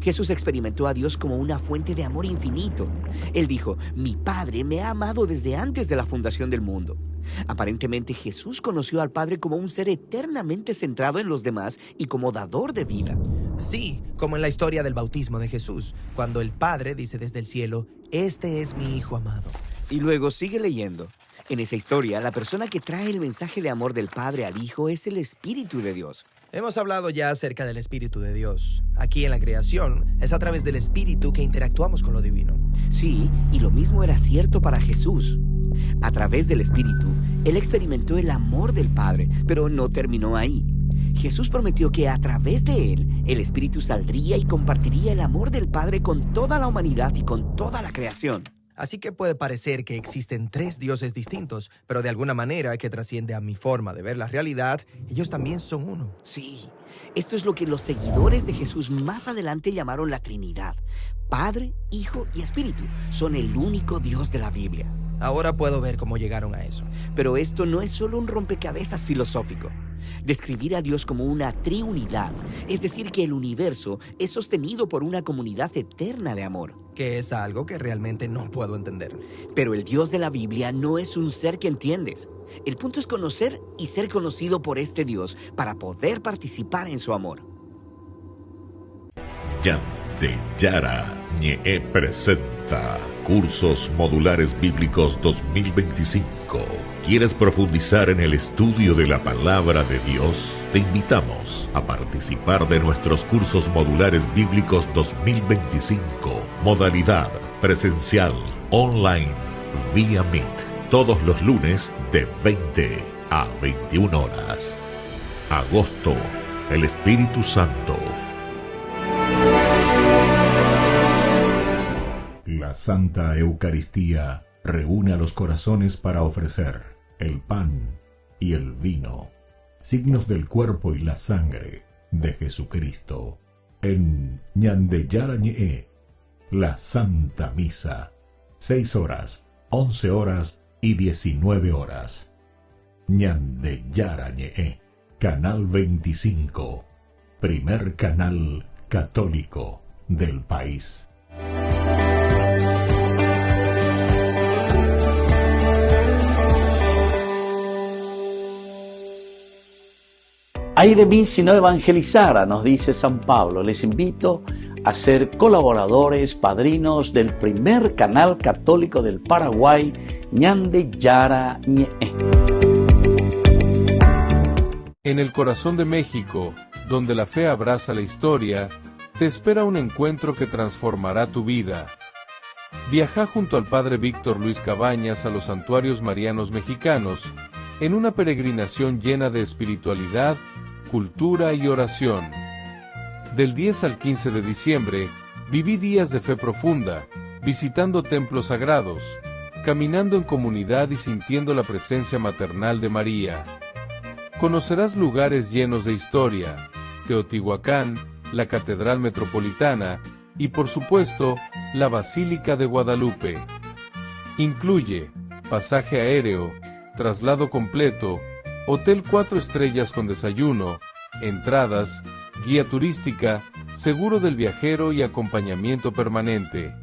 [SPEAKER 13] Jesús experimentó a Dios como una fuente de amor infinito. Él dijo, mi Padre me ha amado desde antes de la fundación del mundo. Aparentemente Jesús conoció al Padre como un ser eternamente centrado en los demás y como dador de vida.
[SPEAKER 12] Sí, como en la historia del bautismo de Jesús, cuando el Padre dice desde el cielo, este es mi Hijo amado.
[SPEAKER 13] Y luego sigue leyendo. En esa historia, la persona que trae el mensaje de amor del Padre al Hijo es el Espíritu de Dios.
[SPEAKER 12] Hemos hablado ya acerca del Espíritu de Dios. Aquí en la creación, es a través del Espíritu que interactuamos con lo divino.
[SPEAKER 13] Sí, y lo mismo era cierto para Jesús. A través del Espíritu, Él experimentó el amor del Padre, pero no terminó ahí. Jesús prometió que a través de Él, el Espíritu saldría y compartiría el amor del Padre con toda la humanidad y con toda la creación.
[SPEAKER 12] Así que puede parecer que existen tres dioses distintos, pero de alguna manera que trasciende a mi forma de ver la realidad, ellos también son uno.
[SPEAKER 13] Sí, esto es lo que los seguidores de Jesús más adelante llamaron la Trinidad. Padre, Hijo y Espíritu son el único Dios de la Biblia.
[SPEAKER 12] Ahora puedo ver cómo llegaron a eso.
[SPEAKER 13] Pero esto no es solo un rompecabezas filosófico. Describir a Dios como una triunidad, es decir, que el universo es sostenido por una comunidad eterna de amor.
[SPEAKER 12] Que es algo que realmente no puedo entender.
[SPEAKER 13] Pero el Dios de la Biblia no es un ser que entiendes. El punto es conocer y ser conocido por este Dios para poder participar en su amor.
[SPEAKER 4] Ñande Yarañe presenta Cursos Modulares Bíblicos 2025. ¿Quieres profundizar en el estudio de la palabra de Dios? Te invitamos a participar de nuestros cursos modulares bíblicos 2025. Modalidad presencial, online, vía Meet. Todos los lunes de 20 a 21 horas. Agosto, el Espíritu Santo. La Santa Eucaristía reúne a los corazones para ofrecer el pan y el vino, signos del cuerpo y la sangre de Jesucristo. En Ñande Yarañe, la Santa Misa, 6 horas, 11 horas y 19 horas. Ñande Yarañe, Canal 25, primer canal católico del país.
[SPEAKER 1] Ay de mí si no evangelizara, nos dice San Pablo. Les invito a ser colaboradores, padrinos del primer canal católico del Paraguay, Ñande Yarañe.
[SPEAKER 14] En el corazón de México, donde la fe abraza la historia, te espera un encuentro que transformará tu vida. Viaja junto al Padre Víctor Luis Cabañas a los santuarios marianos mexicanos, en una peregrinación llena de espiritualidad, cultura y oración. Del 10 al 15 de diciembre, viví días de fe profunda, visitando templos sagrados, caminando en comunidad y sintiendo la presencia maternal de María. Conocerás lugares llenos de historia, Teotihuacán, la Catedral Metropolitana y, por supuesto, la Basílica de Guadalupe. Incluye pasaje aéreo, traslado completo, hotel 4 estrellas con desayuno, entradas, guía turística, seguro del viajero y acompañamiento permanente.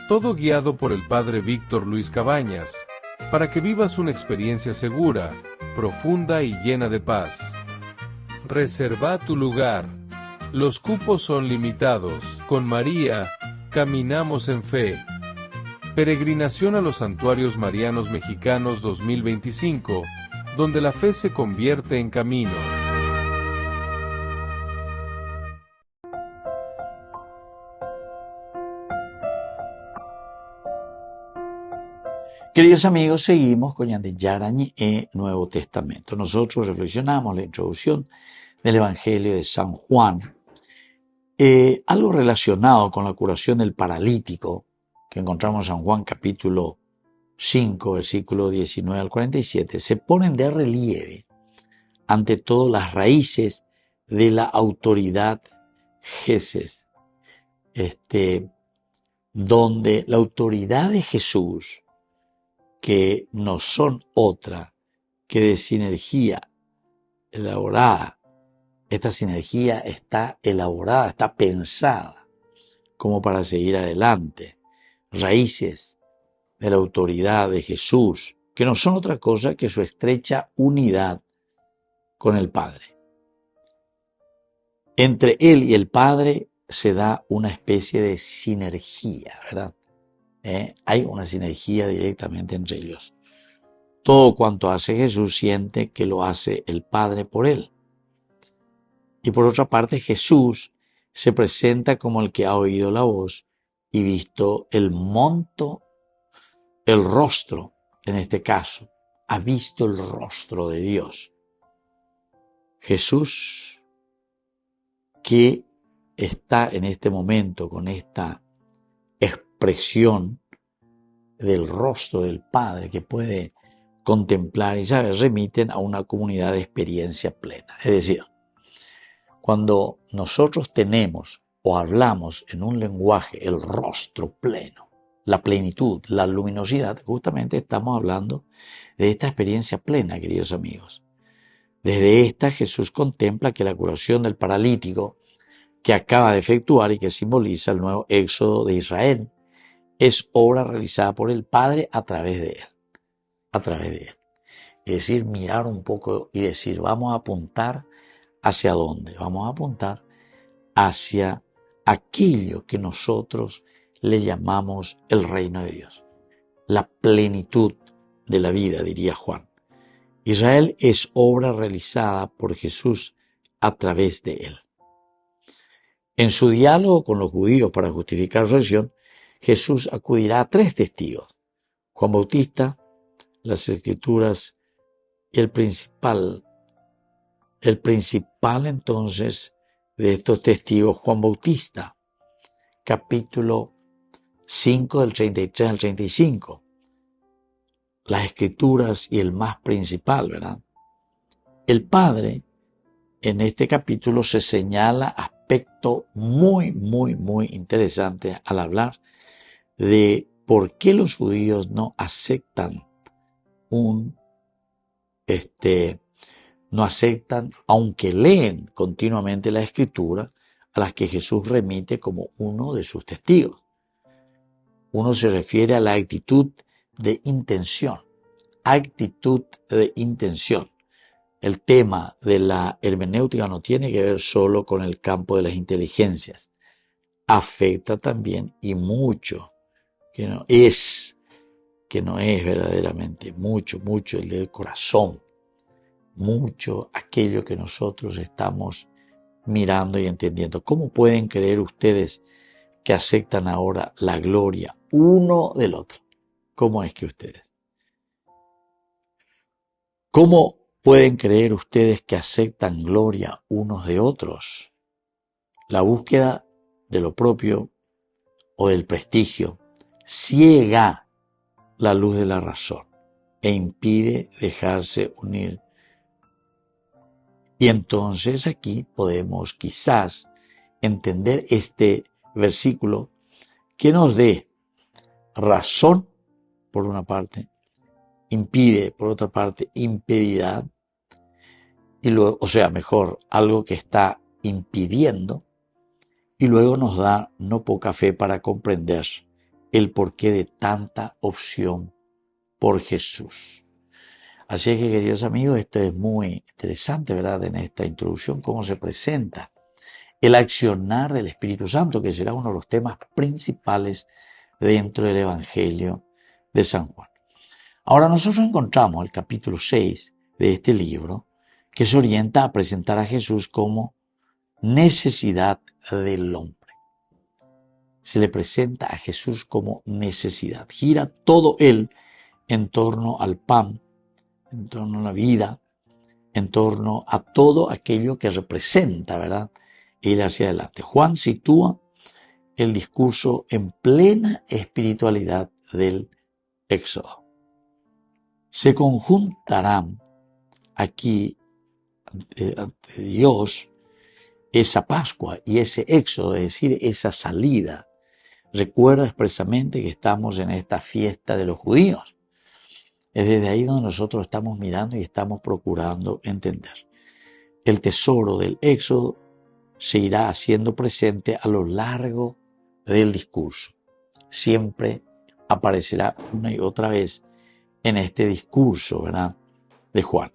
[SPEAKER 14] Todo guiado por el Padre Víctor Luis Cabañas, para que vivas una experiencia segura, profunda y llena de paz. Reserva tu lugar. Los cupos son limitados. Con María, caminamos en fe. Peregrinación a los Santuarios Marianos Mexicanos 2025, donde la fe se convierte en camino.
[SPEAKER 1] Queridos amigos, seguimos con Ñande Yarañe e Nuevo Testamento. Nosotros reflexionamos la introducción del Evangelio de San Juan, algo relacionado con la curación del paralítico que encontramos en San Juan capítulo 5, versículo 19 al 47, se ponen de relieve ante todo las raíces de la autoridad Jesús, donde la autoridad de Jesús, que no son otra que de sinergia elaborada. Esta sinergia está elaborada, está pensada como para seguir adelante. Raíces de la autoridad de Jesús, que no son otra cosa que su estrecha unidad con el Padre. Entre Él y el Padre se da una especie de sinergia, ¿verdad? Hay una sinergia directamente entre ellos. Todo cuanto hace Jesús siente que lo hace el Padre por él. Y por otra parte, Jesús se presenta como el que ha oído la voz y visto el monto, el rostro, en este caso, ha visto el rostro de Dios. Jesús, que está en este momento con esta expresión del rostro del Padre que puede contemplar y saber, remiten a una comunidad de experiencia plena. Es decir, cuando nosotros tenemos o hablamos en un lenguaje el rostro pleno, la plenitud, la luminosidad, justamente estamos hablando de esta experiencia plena, queridos amigos. Desde esta Jesús contempla que la curación del paralítico que acaba de efectuar y que simboliza el nuevo éxodo de Israel es obra realizada por el Padre a través de Él. A través de Él. Es decir, mirar un poco y decir, vamos a apuntar hacia dónde. Vamos a apuntar hacia aquello que nosotros le llamamos el reino de Dios. La plenitud de la vida, diría Juan. Israel es obra realizada por Jesús a través de Él. En su diálogo con los judíos para justificar su acción, Jesús acudirá a 3 testigos: Juan Bautista, las Escrituras y el principal entonces de estos testigos, Juan Bautista, capítulo 5 del 33 al 35. Las Escrituras y el más principal, ¿verdad? El Padre, en este capítulo se señala aspecto muy interesante al hablar de por qué los judíos no aceptan aunque leen continuamente la Escritura, a las que Jesús remite como uno de sus testigos. Uno se refiere a la actitud de intención. Actitud de intención. El tema de la hermenéutica no tiene que ver solo con el campo de las inteligencias. Afecta también y mucho, que no es verdaderamente, mucho el del corazón. Mucho aquello que nosotros estamos mirando y entendiendo. ¿Cómo pueden creer ustedes que aceptan ahora la gloria uno del otro? ¿Cómo es que ustedes? ¿Cómo pueden creer ustedes que aceptan gloria unos de otros? La búsqueda de lo propio o del prestigio ciega la luz de la razón e impide dejarse unir. Y entonces aquí podemos quizás entender este versículo que nos dé razón por una parte, impide por otra parte impedidad, y luego, algo que está impidiendo, y luego nos da no poca fe para comprender el porqué de tanta opción por Jesús. Así es que, queridos amigos, esto es muy interesante, ¿verdad? En esta introducción, cómo se presenta el accionar del Espíritu Santo, que será uno de los temas principales dentro del Evangelio de San Juan. Ahora nosotros encontramos el capítulo 6 de este libro que se orienta a presentar a Jesús como necesidad del hombre. Se le presenta a Jesús como necesidad. Gira todo él en torno al pan, en torno a la vida, en torno a todo aquello que representa, ¿verdad?, ir hacia adelante. Juan sitúa el discurso en plena espiritualidad del Éxodo. Se conjuntarán aquí ante Dios esa Pascua y ese Éxodo, es decir, esa salida. Recuerda expresamente que estamos en esta fiesta de los judíos. Es desde ahí donde nosotros estamos mirando y estamos procurando entender. El tesoro del Éxodo se irá haciendo presente a lo largo del discurso. Siempre aparecerá una y otra vez en este discurso, ¿verdad?, de Juan.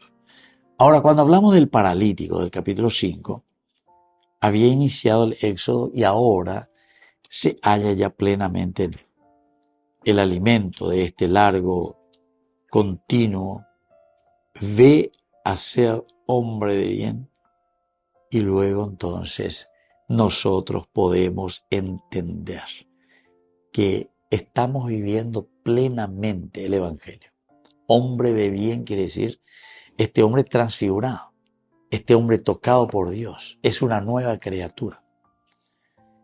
[SPEAKER 1] Ahora, cuando hablamos del paralítico del capítulo 5, había iniciado el Éxodo y ahora se halla ya plenamente en él. El alimento de este largo continuo ve a ser hombre de bien y luego entonces nosotros podemos entender que estamos viviendo plenamente el Evangelio. Hombre de bien quiere decir este hombre transfigurado, este hombre tocado por Dios, es una nueva criatura.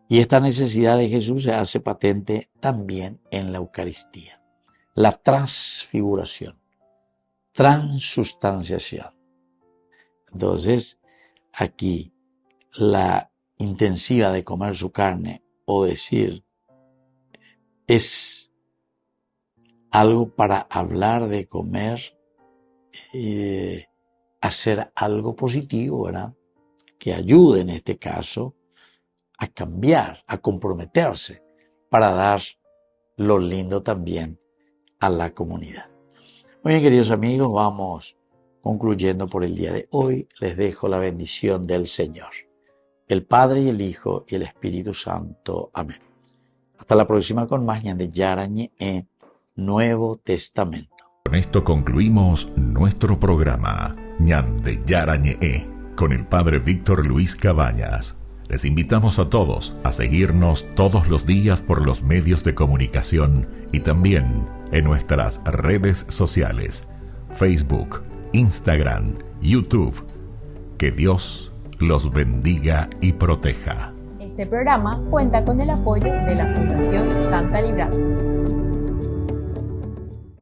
[SPEAKER 1] Y esta necesidad de Jesús se hace patente también en la Eucaristía. La transfiguración, transustanciación. Entonces, aquí la intensiva de comer su carne, o decir, es algo para hablar de comer, hacer algo positivo, ¿verdad?, que ayude en este caso a cambiar, a comprometerse para dar lo lindo también a la comunidad. Muy bien, queridos amigos, vamos concluyendo por el día de hoy. Les dejo la bendición del Señor, el Padre y el Hijo y el Espíritu Santo. Amén. Hasta la próxima con más de Yarañe Nuevo Testamento.
[SPEAKER 4] Con esto concluimos nuestro programa Ñande Yarañe con el Padre Víctor Luis Cabañas. Les invitamos a todos a seguirnos todos los días por los medios de comunicación y también en nuestras redes sociales, Facebook, Instagram, YouTube. Que Dios los bendiga y proteja.
[SPEAKER 2] Este programa cuenta con el apoyo de la Fundación Santa Librada.